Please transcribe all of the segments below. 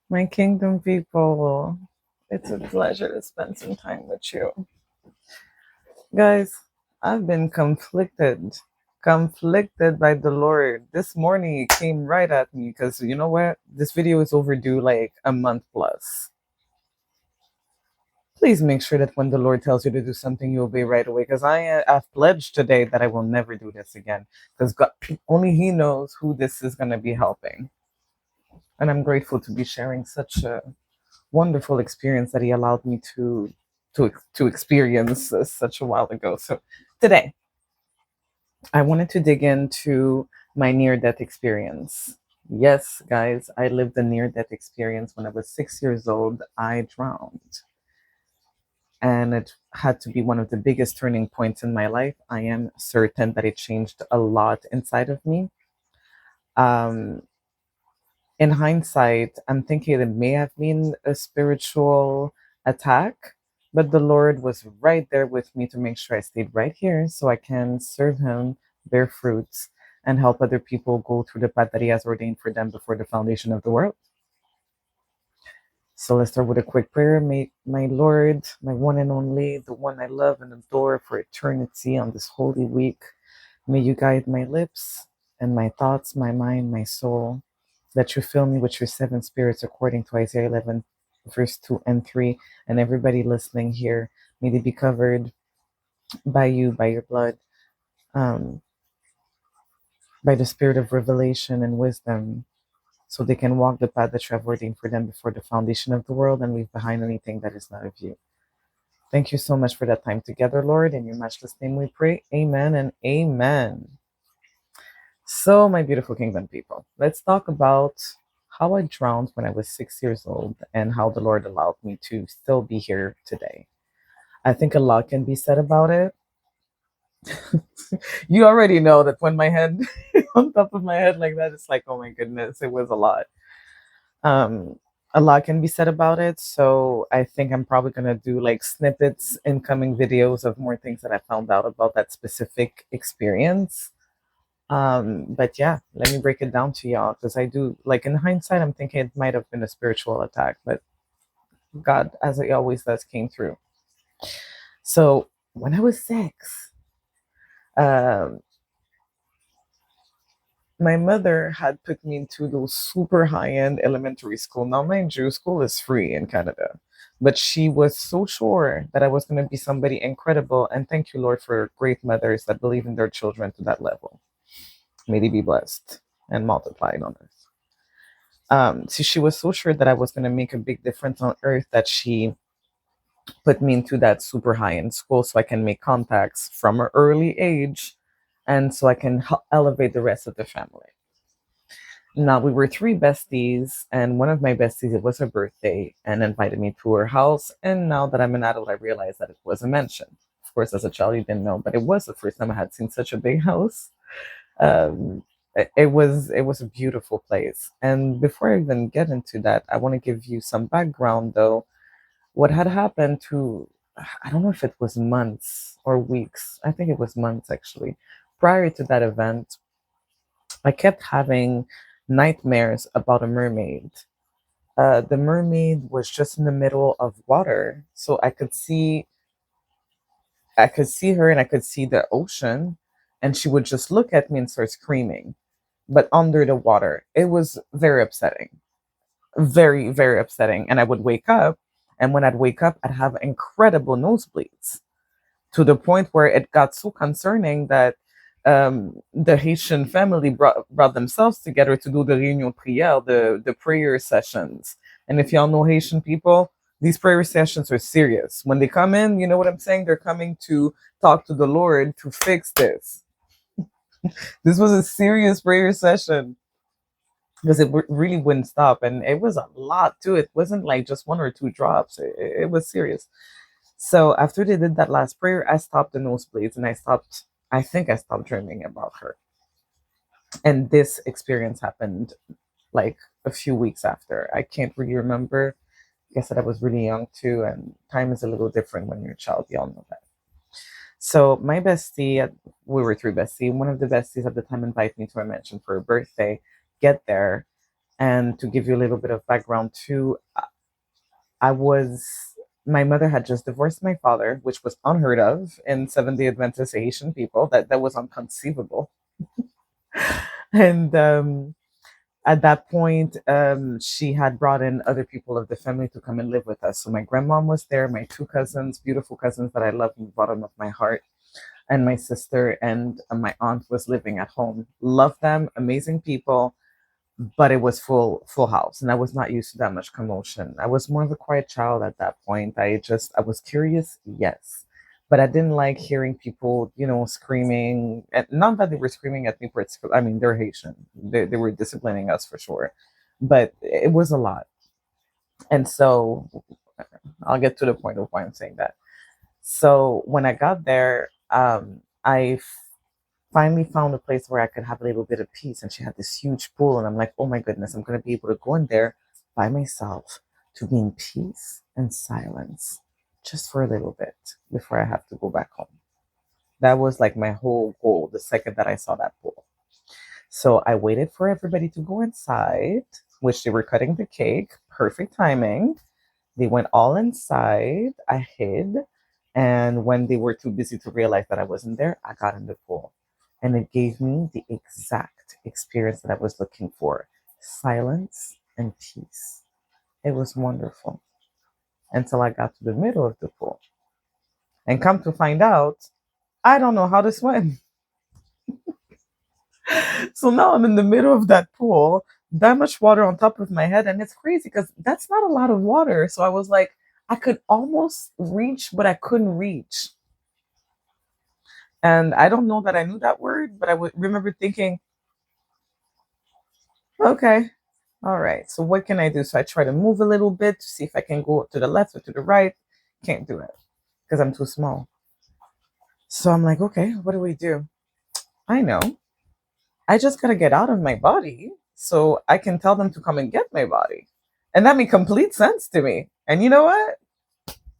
My kingdom people, it's a pleasure to spend some time with you. Guys, I've been conflicted by the Lord. This morning it came right at me because you know what? This video is overdue like a month plus. Please make sure that when the Lord tells you to do something, you obey right away. Because I've pledged today that I will never do this again. Because God, only He knows who this is going to be helping, and I'm grateful to be sharing such a wonderful experience that he allowed me to experience such a while ago. So today, I wanted to dig into my near death experience. Yes, guys, I lived a near death experience when I was 6 years old. I drowned, and it had to be one of the biggest turning points in my life. I am certain that it changed a lot inside of me. Um, in hindsight, I'm thinking it may have been a spiritual attack, but the Lord was right there with me to make sure I stayed right here so I can serve Him, bear fruits, and help other people go through the path that He has ordained for them before the foundation of the world. So let's start with a quick prayer. May my Lord, my one and only, the one I love and adore for eternity on this holy week, may you guide my lips and my thoughts, my mind, my soul. Let you fill me with your seven spirits according to Isaiah 11, verse 2 and 3. And everybody listening here, may they be covered by you, by your blood, um, by the spirit of revelation and wisdom, so they can walk the path that you have ordained for them before the foundation of the world and leave behind anything that is not of you. Thank you so much for that time together, Lord. In your matchless name we pray. Amen and amen. So, my beautiful kingdom people, let's talk about how I drowned when I was 6 years old and how the Lord allowed me to still be here today. I think a lot can be said about it. You already know that when my head on top of my head like that, it's like, oh my goodness, it was a lot. Um, a lot can be said about it. So I think I'm probably gonna do like snippets in coming videos of more things that I found out about that specific experience. But yeah, let me break it down to y'all because I do like in hindsight, I'm thinking it might have been a spiritual attack, but God, as He always does, came through. So when I was six, um, my mother had put me into those super high-end elementary school. Now, mind you, school is free in Canada, but she was so sure that I was going to be somebody incredible. And thank you, Lord, for great mothers that believe in their children to that level. May they be blessed and multiplied on earth. So she was so sure that I was going to make a big difference on earth that she put me into that super high end school so I can make contacts from an early age and so I can elevate the rest of the family. Now, we were three besties, and one of my besties, it was her birthday, and invited me to her house. And now that I'm an adult, I realize that it was a mansion. Of course, as a child, you didn't know, but it was the first time I had seen such a big house. Um, it was a beautiful place. And before I even get into that, I want to give you some background though. What had happened to I don't know if it was months or weeks. I think it was months actually. Prior to that event, I kept having nightmares about a mermaid. The mermaid was just in the middle of water, so I could see her and I could see the ocean, and she would just look at me and start screaming, but under the water. It was very upsetting, very, very upsetting. And I would wake up, and when I'd wake up, I'd have incredible nosebleeds to the point where it got so concerning that the Haitian family brought themselves together to do the réunion prière, the prayer sessions. And if y'all know Haitian people, these prayer sessions are serious. When they come in, you know what I'm saying? They're coming to talk to the Lord to fix this. This was a serious prayer session because it really wouldn't stop. And it was a lot too. It wasn't like just one or two drops, it was serious. So after they did that last prayer, I stopped the nosebleeds and I think I stopped dreaming about her. And this experience happened like a few weeks after. I can't really remember. Like I said, I was really young too, and time is a little different when you're a child. You all know that. So my bestie, we were three besties. One of the besties at the time invited me to a mansion for a birthday. Get there. And to give you a little bit of background too, I was my mother had just divorced my father, which was unheard of in Seventh-day Adventist Haitian people. That was inconceivable. And at that point, she had brought in other people of the family to come and live with us. So my grandmom was there, my two cousins, beautiful cousins that I love from the bottom of my heart, and my sister and my aunt was living at home. Love them, amazing people, but it was full house, and I was not used to that much commotion. I was more of a quiet child at that point. I was curious, yes, but I didn't like hearing people, screaming. And not that they were screaming at me, I mean, they're Haitian. They were disciplining us for sure, but it was a lot. And so I'll get to the point of why I'm saying that. So when I got there, I finally found a place where I could have a little bit of peace. And she had this huge pool. And I'm like, oh my goodness, I'm going to be able to go in there by myself to be in peace and silence just for a little bit before I have to go back home. That was like my whole goal the second that I saw that pool. So I waited for everybody to go inside, which they were cutting the cake. Perfect timing. They went all inside. I hid. And when they were too busy to realize that I wasn't there, I got in the pool. And it gave me the exact experience that I was looking for: silence and peace. It was wonderful until I got to the middle of the pool. And come to find out, I don't know how to swim. So now I'm in the middle of that pool, that much water on top of my head. And it's crazy because that's not a lot of water. So I was like, I could almost reach, but I couldn't reach. And I don't know that I knew that word, but remember thinking, okay, all right, so what can I do? So I try to move a little bit to see if I can go to the left or to the right. Can't do it because I'm too small. So I'm like, okay, what do we do? I know. I just got to get out of my body so I can tell them to come and get my body. And that made complete sense to me. And you know what?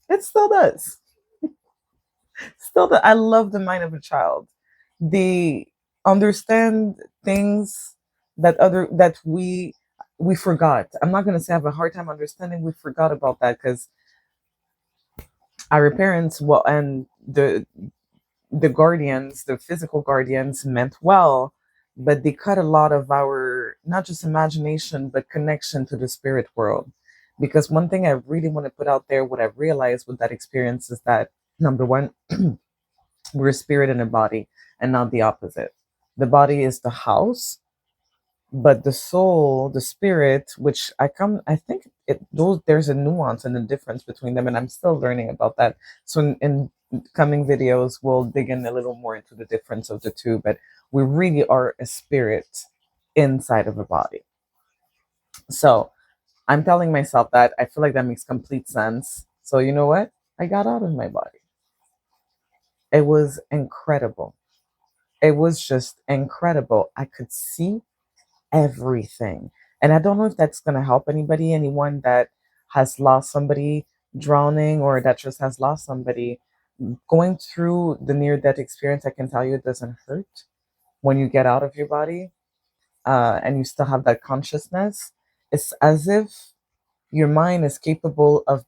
It still does. Still, I love the mind of a child. They understand things that we forgot. I'm not going to say I have a hard time understanding. We forgot about that because our parents, well, and the guardians, the physical guardians, meant well, but they cut a lot of our not just imagination but connection to the spirit world. Because one thing I really want to put out there, what I've realized with that experience is that, number one, we're a spirit in a body and not the opposite. The body is the house, but the soul, the spirit, which I think there's a nuance and a difference between them, and I'm still learning about that. So in coming videos, we'll dig in a little more into the difference of the two, but we really are a spirit inside of a body. So I'm telling myself that I feel like that makes complete sense. So you know what? I got out of my body. It was incredible. It was just incredible. I could see everything. And I don't know if that's going to help anyone that has lost somebody drowning or that just has lost somebody. Going through the near death experience, I can tell you it doesn't hurt when you get out of your body and you still have that consciousness. It's as if your mind is capable of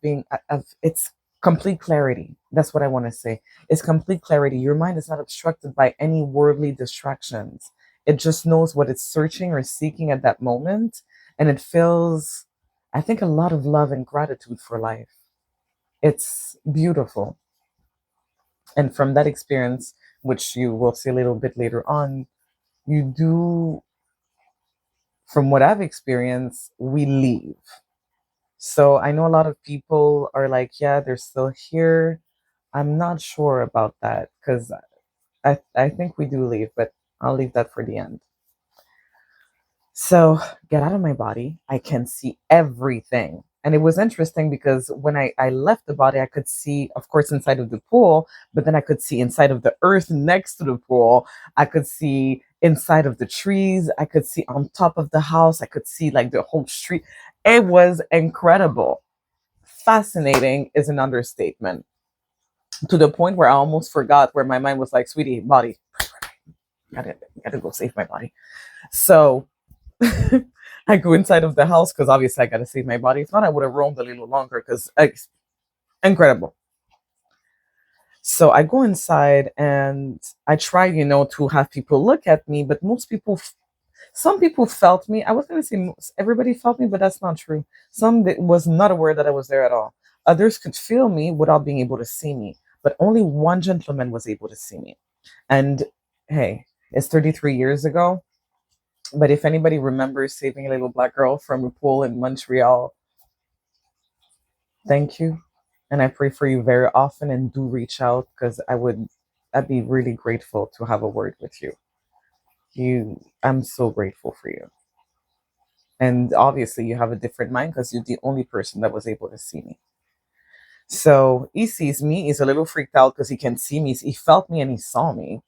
it's complete clarity. That's what I want to say. It's complete clarity. Your mind is not obstructed by any worldly distractions. It just knows what it's searching or seeking at that moment, and it feels, I think, a lot of love and gratitude for life. It's beautiful. And from that experience, which you will see a little bit later on, you do, from what I've experienced, we leave. So I know a lot of people are like, yeah, they're still here. I'm not sure about that because I think we do leave, but I'll leave that for the end. So get out of my body. I can see everything. And it was interesting because when I left the body, I could see, of course, inside of the pool, but then I could see inside of the earth next to the pool. I could see inside of the trees. I could see on top of the house. I could see like the whole street. It was incredible. Fascinating is an understatement, to the point where I almost forgot, where my mind was like, sweetie, body, gotta go save my body. So I go inside of the house because obviously I got to save my body. If not, I would have roamed a little longer because incredible. So I go inside and I try, to have people look at me, but most people, some people felt me. I was going to say everybody felt me, but that's not true. Some that was not aware that I was there at all. Others could feel me without being able to see me, but only one gentleman was able to see me. And hey, it's 33 years ago. But if anybody remembers saving a little black girl from a pool in Montreal, thank you. And I pray for you very often and do reach out because I'd be really grateful to have a word with you. I'm so grateful for you. And obviously you have a different mind because you're the only person that was able to see me. So he sees me, he's a little freaked out because he can see me. He felt me and he saw me.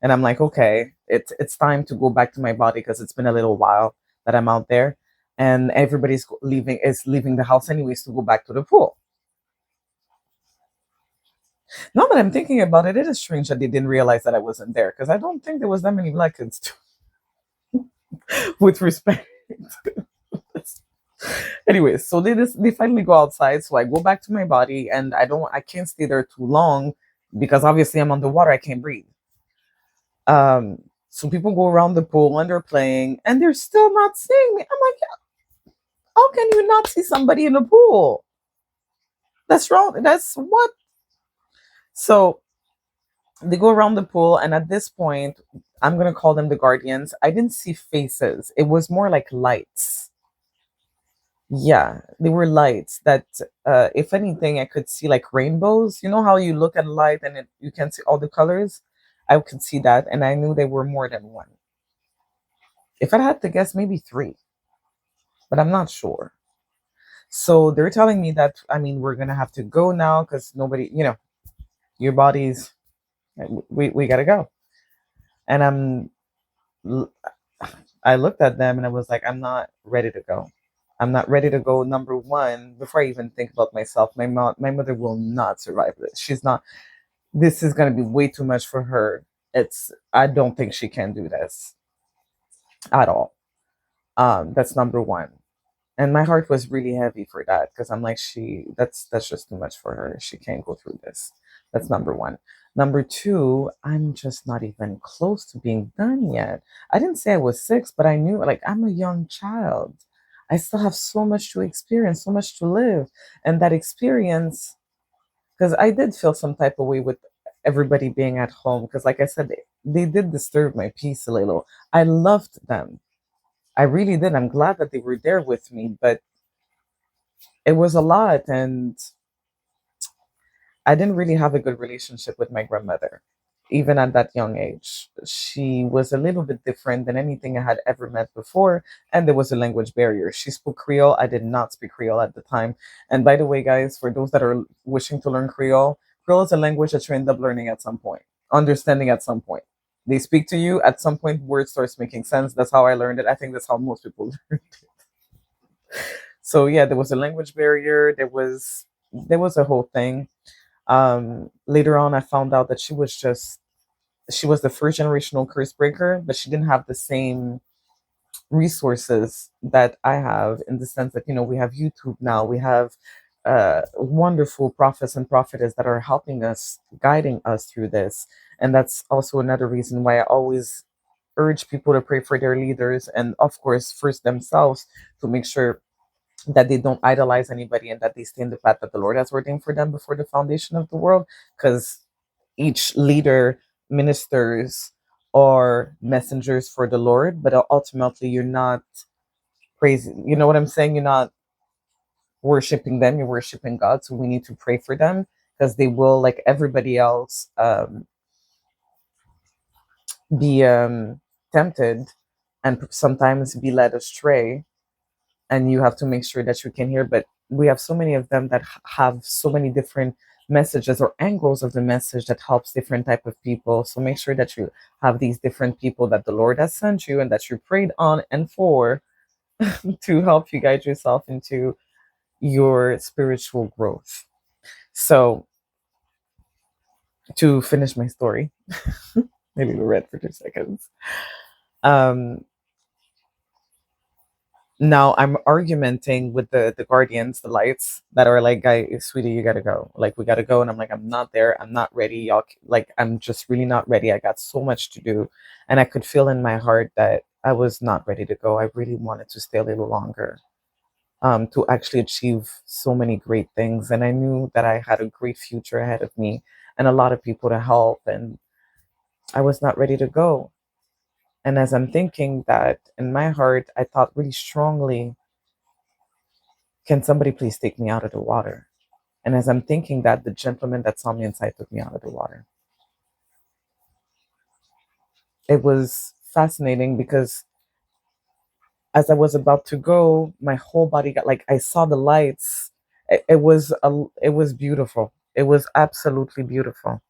And I'm like, okay, it's time to go back to my body because it's been a little while that I'm out there. And everybody's leaving the house anyways to go back to the pool. Now that I'm thinking about it, it is strange that they didn't realize that I wasn't there because I don't think there was that many black kids with respect. Anyways, so they finally go outside. So I go back to my body and I can't stay there too long because obviously I'm underwater, I can't breathe. So people go around the pool and they're playing and they're still not seeing me. I'm like, how can you not see somebody in the pool? That's wrong. That's what. So they go around the pool, and at this point, I'm gonna call them the guardians. I didn't see faces. It was more like lights. Yeah, they were lights that, if anything, I could see like rainbows. You know how you look at light and you can see all the colors? I could see that, and I knew they were more than one. If I had to guess, maybe three, but I'm not sure. So they're telling me that, I mean, we're gonna have to go now because nobody, your body's, we gotta go. And I looked at them and I was like, I'm not ready to go. I'm not ready to go. Number one, before I even think about myself, my mother will not survive this. She's not. This is gonna be way too much for her. I don't think she can do this at all. That's number one. And my heart was really heavy for that because I'm like, that's just too much for her. She can't go through this. That's number one. Number two, I'm just not even close to being done yet. I didn't say I was six, but I knew, like, I'm a young child. I still have so much to experience, so much to live. And that experience, because I did feel some type of way with everybody being at home. Because, like I said, they did disturb my peace a little. I loved them. I really did. I'm glad that they were there with me, but it was a lot. And I didn't really have a good relationship with my grandmother, even at that young age. She was a little bit different than anything I had ever met before, and there was a language barrier. She spoke Creole. I did not speak Creole at the time. And by the way, guys, for those that are wishing to learn Creole, Creole is a language that you end up learning at some point, understanding at some point. They speak to you at some point, word starts making sense. That's how I learned it. I think that's how most people learn. So yeah, there was a language barrier. There was a whole thing. Later on, I found out that she was the first generational curse breaker, but she didn't have the same resources that I have in the sense that, we have YouTube now, we have wonderful prophets and prophetess that are helping us, guiding us through this. And that's also another reason why I always urge people to pray for their leaders and, of course, first themselves to make sure that they don't idolize anybody and that they stay in the path that the Lord has ordained for them before the foundation of the world. Because each leader ministers or messengers for the Lord, but ultimately you're not praising. You know what I'm saying? You're not worshiping them, you're worshiping God. So we need to pray for them because they will, like everybody else, be tempted and sometimes be led astray, and you have to make sure that you can hear. But we have so many of them that have so many different messages or angles of the message that helps different type of people. So make sure that you have these different people that the Lord has sent you and that you prayed on and for to help you guide yourself into your spiritual growth. So to finish my story, maybe we read for 2 seconds. um Now I'm argumenting with the guardians, the lights that are like, guy, sweetie, you gotta go. Like, we gotta go. And I'm like, I'm not there. I'm not ready. Y'all, like, I'm just really not ready. I got so much to do. And I could feel in my heart that I was not ready to go. I really wanted to stay a little longer, to actually achieve so many great things. And I knew that I had a great future ahead of me and a lot of people to help. And I was not ready to go. And as I'm thinking that in my heart, I thought really strongly, can somebody please take me out of the water? And as I'm thinking that, the gentleman that saw me inside took me out of the water. It was fascinating because as I was about to go, my whole body got like, I saw the lights. It was beautiful. It was absolutely beautiful.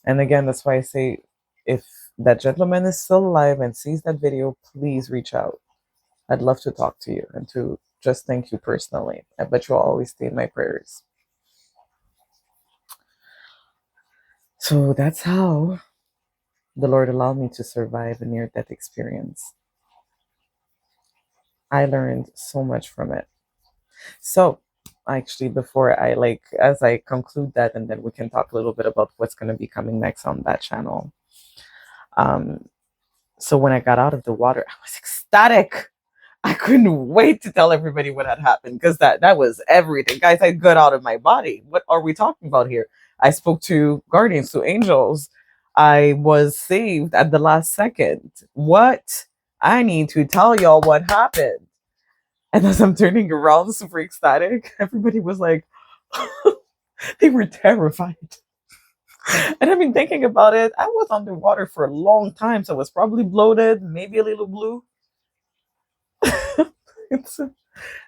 And again, that's why I say, if that gentleman is still alive and sees that video, please reach out. I'd love to talk to you and to just thank you personally. I bet you'll always stay in my prayers. So that's how the Lord allowed me to survive a near death experience. I learned so much from it. So, actually, before I like, as I conclude that, and then we can talk a little bit about what's going to be coming next on that channel. Um, so, when I got out of the water, I was ecstatic. I couldn't wait to tell everybody what had happened because that was everything. Guys, I got out of my body. What are we talking about here? I spoke to guardians, to angels. I was saved at the last second. What? I need to tell y'all what happened. And as I'm turning around, super ecstatic, everybody was like, they were terrified. And I've been thinking about it. I was underwater for a long time, so I was probably bloated, maybe a little blue. it's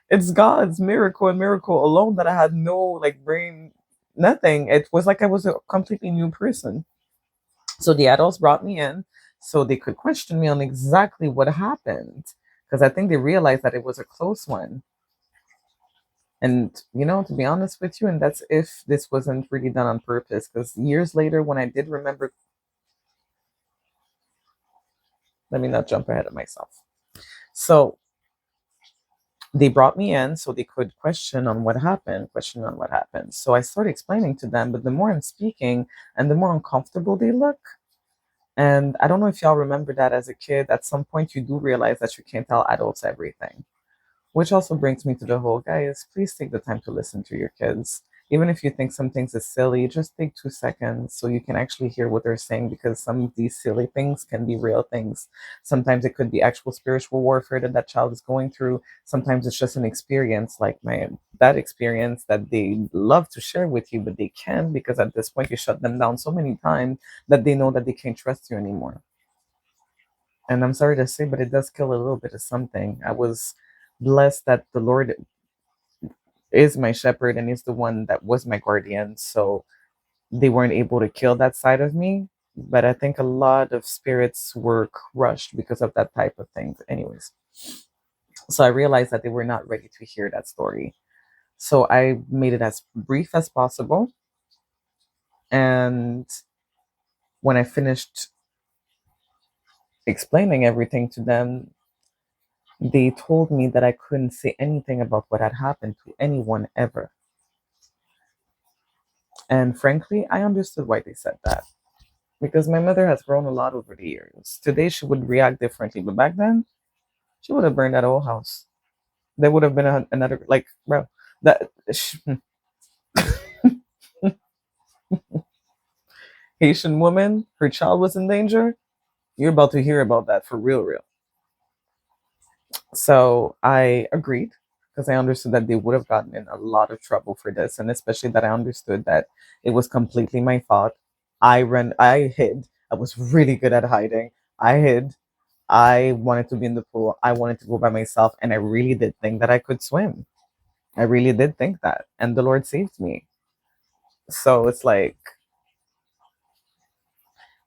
it's God's miracle and miracle alone that I had no like brain, nothing. It was like I was a completely new person. So the adults brought me in so they could question me on exactly what happened. Because I think they realized that it was a close one. And, to be honest with you, and that's if this wasn't really done on purpose. Because years later, when I did remember, let me not jump ahead of myself. So they brought me in so they could question on what happened. So I started explaining to them, but the more I'm speaking and the more uncomfortable they look, and I don't know if y'all remember that as a kid, at some point you do realize that you can't tell adults everything. Which also brings me to the whole, guys, please take the time to listen to your kids. Even if you think some things is silly, just take 2 seconds so you can actually hear what they're saying, because some of these silly things can be real things. Sometimes it could be actual spiritual warfare that that child is going through. Sometimes it's just an experience like that experience that they love to share with you, but they can't because at this point you shut them down so many times that they know that they can't trust you anymore. And I'm sorry to say, but it does kill a little bit of something. I was blessed that the Lord is my shepherd and is the one that was my guardian. So they weren't able to kill that side of me. But I think a lot of spirits were crushed because of that type of thing. Anyways, so I realized that they were not ready to hear that story. So I made it as brief as possible. And when I finished explaining everything to them, they told me that I couldn't say anything about what had happened to anyone ever. And frankly, I understood why they said that. Because my mother has grown a lot over the years. Today she would react differently, but back then she would have burned that whole house. There would have been another, like, bro, that Haitian woman, her child was in danger. You're about to hear about that for real, real. So I agreed because I understood that they would have gotten in a lot of trouble for this, and especially that I understood that it was completely my fault. I hid. I was really good at hiding. I hid. I wanted to be in the pool. I wanted to go by myself. And I really did think that I could swim. I really did think that. And the Lord saved me. So it's like,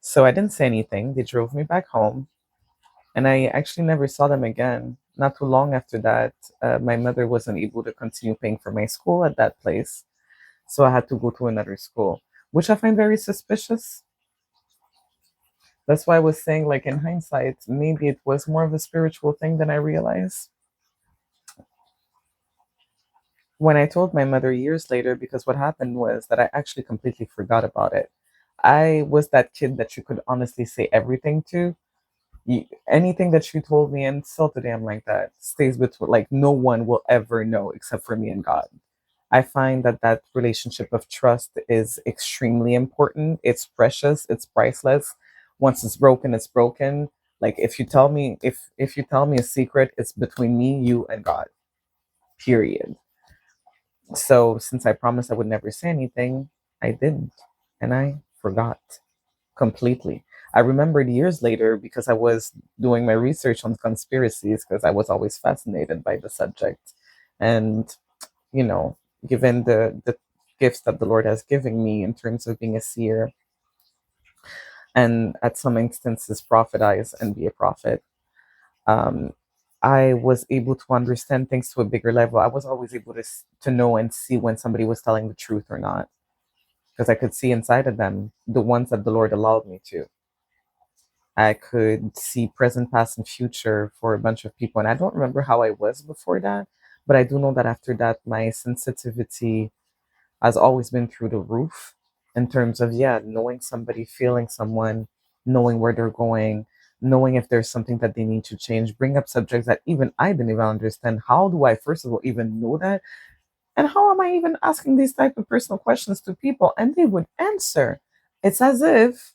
so I didn't say anything. They drove me back home. And I actually never saw them again. Not too long after that, my mother wasn't able to continue paying for my school at that place. So I had to go to another school, which I find very suspicious That's why I was saying, like, in hindsight, maybe it was more of a spiritual thing than I realized. When I told my mother years later, because what happened was that I actually completely forgot about it. I was that kid that you could honestly say everything to. Anything that you told me, and still today I'm like that, stays with, like, no one will ever know except for me and God. I find that that relationship of trust is extremely important. It's precious. It's priceless. Once it's broken, it's broken. Like, if you tell me a secret, it's between me, you, and God. Period. So since I promised I would never say anything, I didn't, and I forgot completely. I remembered years later because I was doing my research on conspiracies because I was always fascinated by the subject, and you know, given the gifts that the Lord has given me in terms of being a seer and at some instances prophetize and be a prophet, um, I was able to understand things to a bigger level. I was always able to know and see when somebody was telling the truth or not because I could see inside of them the ones that the Lord allowed me to. I could see present, past, and future for a bunch of people. And I don't remember how I was before that, but I do know that after that, my sensitivity has always been through the roof in terms of, yeah, knowing somebody, feeling someone, knowing where they're going, knowing if there's something that they need to change, bring up subjects that even I didn't even understand. How do I, first of all, even know that? And how am I even asking these type of personal questions to people? And they would answer. It's as if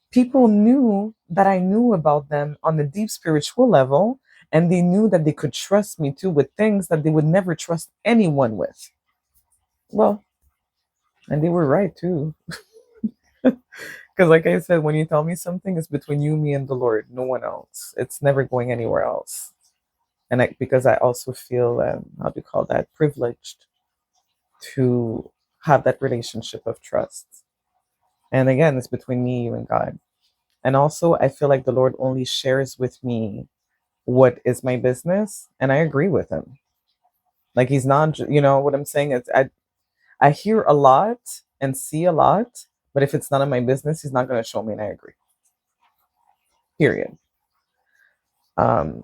people knew that I knew about them on a deep spiritual level, and they knew that they could trust me too with things that they would never trust anyone with. Well, and they were right too. Because, like I said, when you tell me something, it's between you, me, and the Lord, no one else. It's never going anywhere else. And because I also feel, how do you call that, privileged to have that relationship of trust. And again, it's between me, you, and God. And also, I feel like the Lord only shares with me what is my business, and I agree with him. Like, he's not, you know what I'm saying? I hear a lot and see a lot, but if it's none of my business, he's not going to show me, and I agree. Period. Um,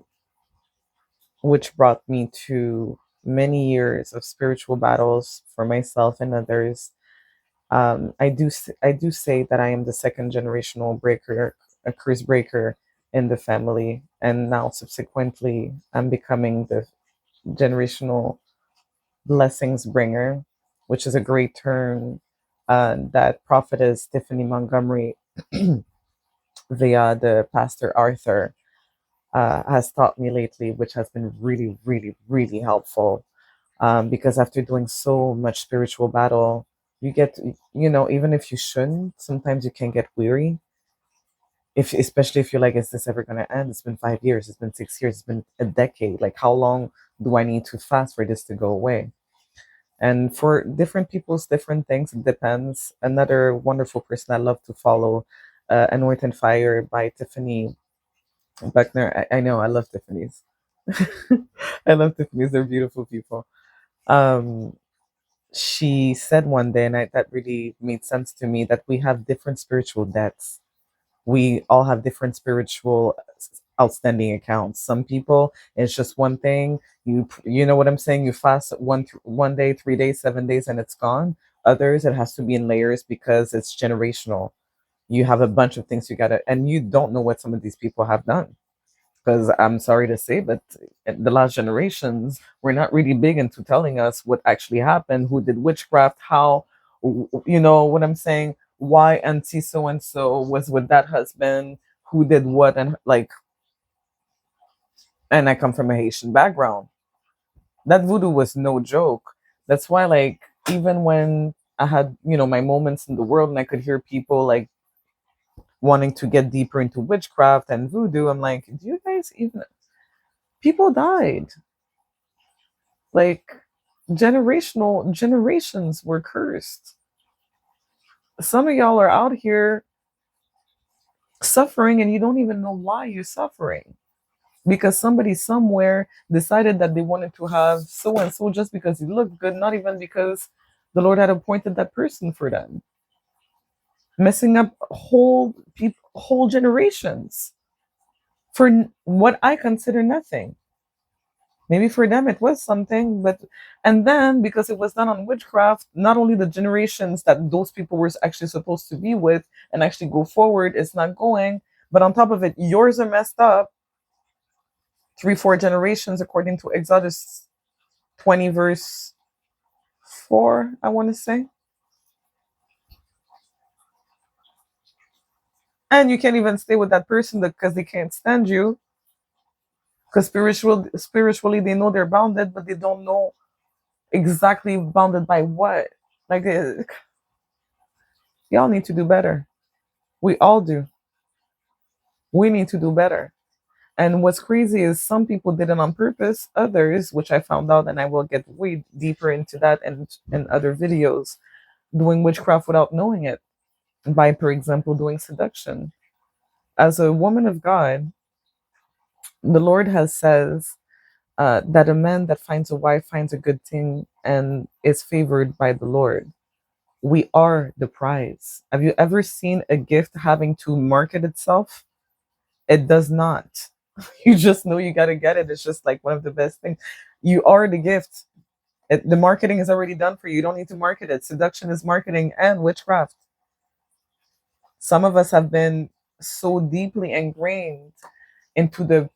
which brought me to many years of spiritual battles for myself and others. I do say that I am the second generational breaker, a curse breaker in the family, and now subsequently I'm becoming the generational blessings bringer, which is a great term that prophetess Tiffany Montgomery via the pastor Arthur has taught me lately, which has been really, really, really helpful. Because after doing so much spiritual battle, you get, even if you shouldn't, sometimes you can get weary. If especially if you're like, is this ever gonna end? It's been 5 years, it's been 6 years, it's been a decade. Like, how long do I need to fast for this to go away? And for different people's different things, it depends. Another wonderful person I love to follow, Anoint and Fire by Tiffany Buckner. I know, I love Tiffany's. I love Tiffany's. They're beautiful people. Um, she said one day, and that really made sense to me, that we have different spiritual debts. We all have different spiritual outstanding accounts. Some people, it's just one thing. You know what I'm saying? You fast one day, 3 days, 7 days, and it's gone. Others, it has to be in layers because it's generational. You have a bunch of things you gotta, and you don't know what some of these people have done. Because I'm sorry to say, but the last generations were not really big into telling us what actually happened, who did witchcraft, how, you know what I'm saying, why auntie so and so was with that husband, who did what, and like, and I come from a Haitian background. That voodoo was no joke. That's why, like, even when I had, my moments in the world and I could hear people like wanting to get deeper into witchcraft and voodoo, I'm like, do you guys even, people died. Like, generations were cursed. Some of y'all are out here suffering and you don't even know why you're suffering. Because somebody somewhere decided that they wanted to have so and so just because he looked good, not even because the Lord had appointed that person for them. messing up whole generations for what I consider nothing. Maybe for them it was something, but and then because it was done on witchcraft, not only the generations that those people were actually supposed to be with and actually go forward, it's not going, but on top of it, yours are messed up 3, 4 generations according to Exodus 20 verse 4, I want to say. And you can't even stay with that person because they can't stand you. Because spiritually they know they're bounded, but they don't know exactly bounded by what. Like y'all need to do better. We all do. We need to do better. And what's crazy is some people did it on purpose. Others, which I found out, and I will get way deeper into that and in other videos, doing witchcraft without knowing it. By, for example, doing seduction. As a woman of God, the Lord has says that a man that finds a wife finds a good thing and is favored by the Lord. We are the prize. Have you ever seen a gift having to market itself? It does not. You just know you got to get it. It's just like one of the best things. You are the gift. The marketing is already done for you. You don't need to market it. Seduction is marketing and witchcraft. Some of us have been so deeply ingrained into the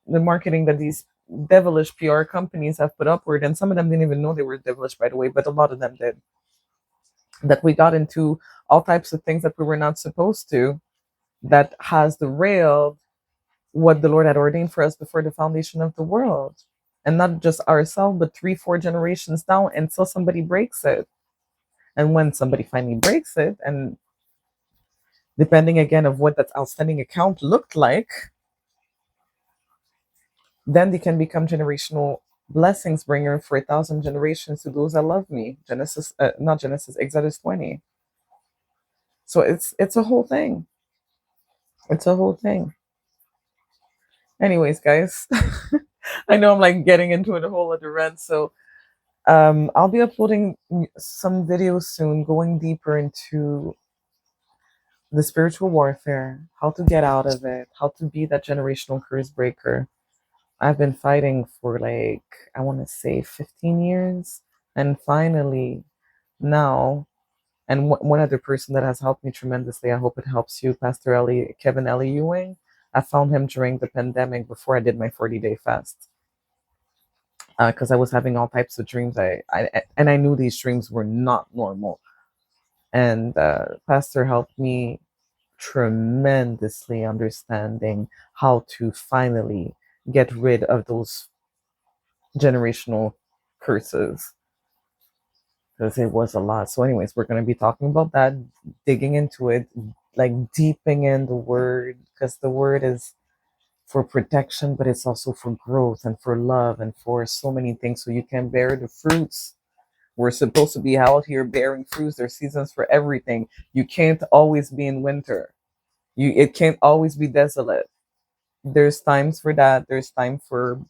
marketing that these devilish PR companies have put upward. And some of them didn't even know they were devilish, by the way, but a lot of them did. That we got into all types of things that we were not supposed to, that has derailed what the Lord had ordained for us before the foundation of the world. And not just ourselves, but 3, 4 generations down until somebody breaks it. And when somebody finally breaks it, and depending again of what that outstanding account looked like, then they can become generational blessings bringer for 1,000 generations to those that love me. Not Genesis, Exodus 20. So it's a whole thing. It's a whole thing. Anyways, guys, I know I'm like getting into a whole other rant. So I'll be uploading some videos soon, going deeper into the spiritual warfare, how to get out of it, how to be that generational curse breaker. I've been fighting for like, I want to say 15 years. And finally, now, and one other person that has helped me tremendously, I hope it helps you, Pastor Kevin Ellie Ewing. I found him during the pandemic before I did my 40-day fast. Because I was having all types of dreams. And I knew these dreams were not normal. And Pastor helped me tremendously understanding how to finally get rid of those generational curses, because it was a lot. So, anyways, we're going to be talking about that, digging into it, like deeping in the word, because the word is for protection, but it's also for growth and for love and for so many things. So you can bear the fruits. We're supposed to be out here bearing fruits. There's seasons for everything. You can't always be in winter. It can't always be desolate. There's times for that. There's time for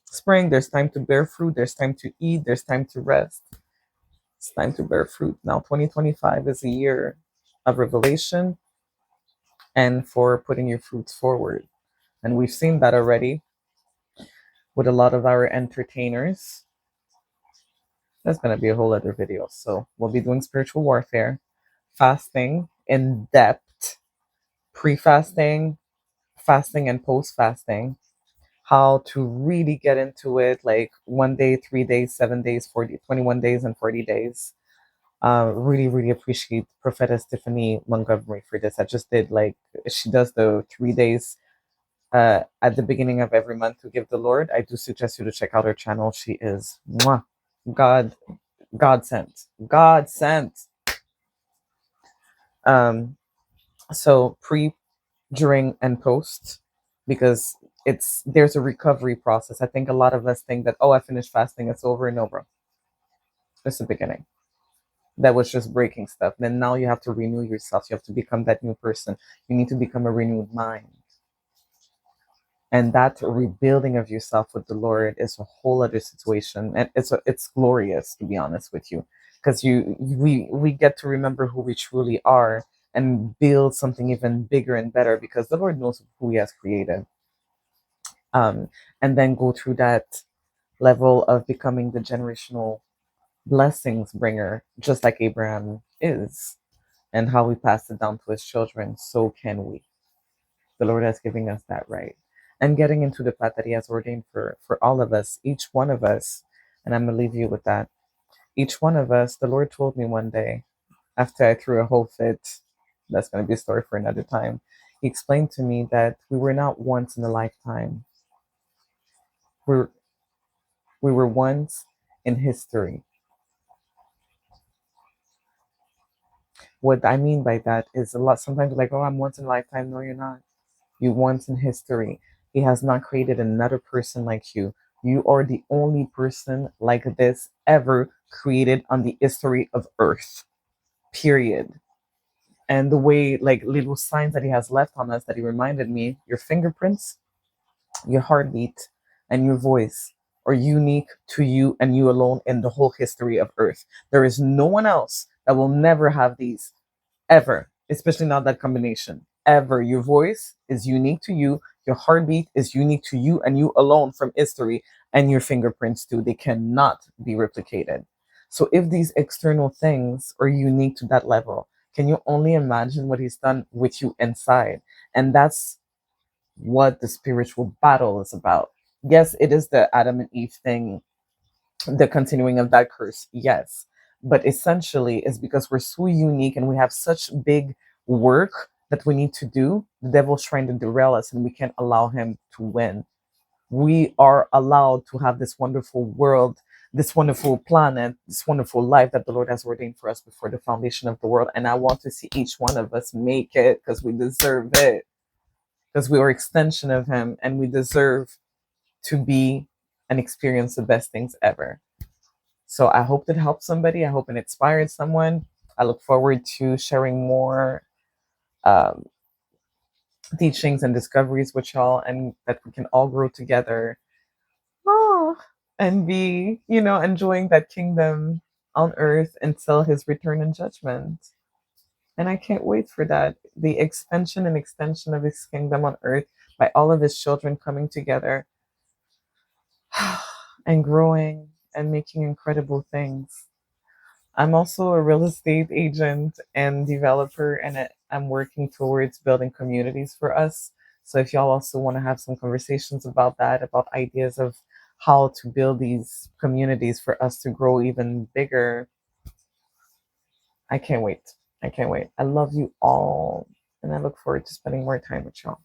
spring. There's time to bear fruit. There's time to eat. There's time to rest. It's time to bear fruit. Now, 2025 is a year of revelation and for putting your fruits forward. And we've seen that already with a lot of our entertainers. That's going to be a whole other video. So we'll be doing spiritual warfare, fasting in depth, pre-fasting, fasting, and post-fasting. How to really get into it, like 1 day, 3 days, 7 days, 40, 21 days, and 40 days. Really, really appreciate Prophetess Tiffany Montgomery for this. I just did like, she does the 3 days at the beginning of every month to give the Lord. I do suggest you to check out her channel. She is mwah, God, God sent, God sent. Um, so pre, during, and post, because there's a recovery process. I think a lot of us think that, oh, I finished fasting, it's over. No, bro, it's the beginning. That was just breaking stuff. Then now you have to renew yourself. You have to become that new person. You need to become a renewed mind. And that rebuilding of yourself with the Lord is a whole other situation. And it's glorious, to be honest with you. because we get to remember who we truly are and build something even bigger and better because the Lord knows who He has created. And then go through that level of becoming the generational blessings bringer, just like Abraham is, and how we pass it down to his children, so can we. The Lord has given us that right. And getting into the path that He has ordained for all of us, each one of us, and I'm going to leave you with that. Each one of us, the Lord told me one day, after I threw a whole fit, that's going to be a story for another time. He explained to me that we were not once in a lifetime. We're, we were once in history. What I mean by that is a lot, sometimes like, oh, I'm once in a lifetime. No, you're not. You once in history. He has not created another person like you. You are the only person like this ever created on the history of Earth. Period. And the way, like, little signs that He has left on us that He reminded me, your fingerprints, your heartbeat, and your voice are unique to you and you alone in the whole history of Earth. There is no one else that will never have these ever, especially not that combination. Ever. Your voice is unique to you, your heartbeat is unique to you and you alone from history, and your fingerprints too. They cannot be replicated. So if these external things are unique to that level, can you only imagine what He's done with you inside? And that's what the spiritual battle is about. Yes, it is the Adam and Eve thing, the continuing of that curse, yes. But essentially, it's because we're so unique and we have such big work that we need to do. The devil's trying to derail us, and we can't allow him to win. We are allowed to have this wonderful world, this wonderful planet, this wonderful life that the Lord has ordained for us before the foundation of the world. And I want to see each one of us make it because we deserve it, because we are extension of Him and we deserve to be and experience the best things ever. So I hope that helped somebody. I hope it inspired someone. I look forward to sharing more um, teachings and discoveries with y'all, and that we can all grow together. Oh, and be, enjoying that kingdom on earth until His return and judgment. And I can't wait for that. The expansion and extension of His kingdom on earth by all of His children coming together and growing and making incredible things. I'm also a real estate agent and developer, and I'm working towards building communities for us. So if y'all also want to have some conversations about that, about ideas of how to build these communities for us to grow even bigger, I can't wait. I can't wait. I love you all, and I look forward to spending more time with y'all.